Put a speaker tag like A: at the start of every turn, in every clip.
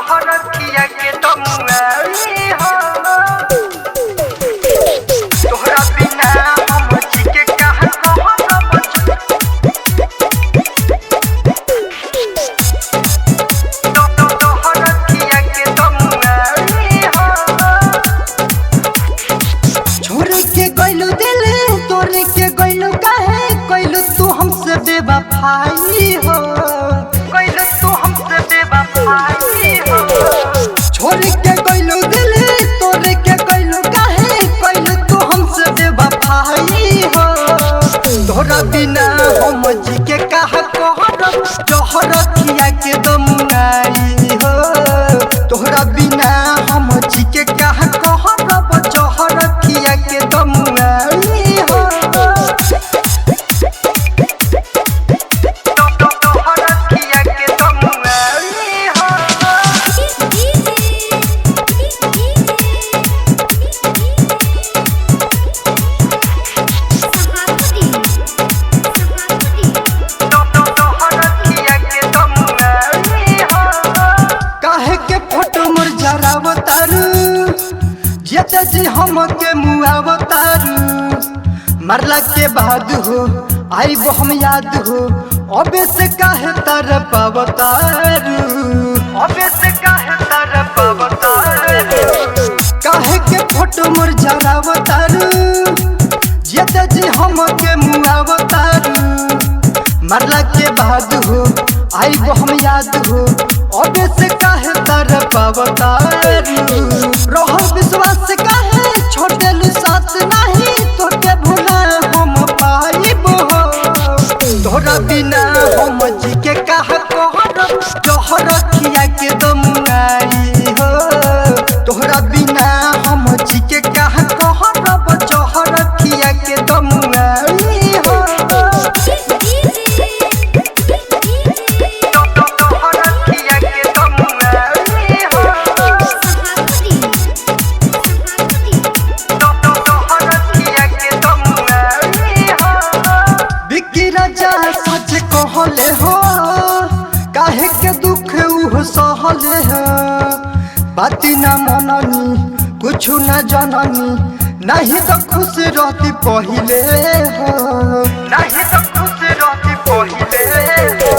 A: हरखिया के तमुआई हो तोहरा बिना हम जी के कहां कहब हरखिया के तमुआई हो
B: छोड़ के गइलो दिल तोरे के गइलो काहे कइलो तू हमसे बेवफाई हो
A: कइलो तू हमसे बेवफाई हो
B: छोड़ के गइलो दिल तोरे के गइलो काहे कइलो तू हमसे बेवफाई हो तोरा बिना हम जी के कहा कहब जहर खिया के दमुआई हो तोरा बिना हम जी के कहा कहब जहर खिया के दमुआई हो
A: हरखिया के तमुआई हो हरखिया के तमुआई हो
B: काहे के फोटो मोर जरावतारू जेते जी हम के मुआवतारू मरला के बाद हो आई वो हम याद हो अबे से काहे तर पावतारू
A: अबे से काहे तर पावतारू
B: काहे के फोटो मोर जरावतारू जेते जी हम के मुआवतारू मरला के बाद हो आई वो हम याद हो अबे से काहे तर पावतारू रहल विश्वास से काहे छोड़ देलू साथ नहीं तोके भुला हम पाइब हो तोरा बिना हम जी के कहा कहब जहर खिया के दमुआई हो तोरा बिना हम जी के कहा कहब जहर खिया के दमुआई हो
A: हरखिया के तमुआई हो हरखिया के तमुआई हो
B: बिक्की राजा सच कहले हो काहे के दुख उह सहले हो बाती न मननी कुछ न जननी नहीं तो खुश रहती पहिले हो
A: नहीं तो खुश रहती पहिले हो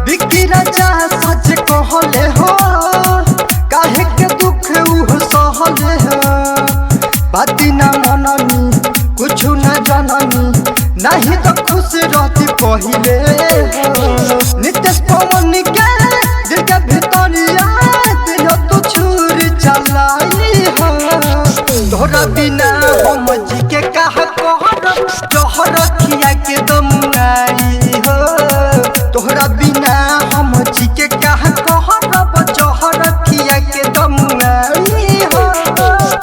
B: बिक्की राजा सच कहले हो काहे के दुख उह सहले हो बाती न मननी कुछ न जननी नहीं तो खुश रहती पहिले हो नितेश पवन के दिल के भितरिया दिल तो छुर चलाई हो तोरा बिना हम जी के कहा कहब जहर खिया के दमुआई हो तोरा बिना हम जी के कहा कहब जहर खिया के दमुआई हो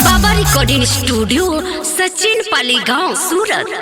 C: बाबा रिकॉर्डिंग स्टूडियो सचिन पाली गांव सूरत।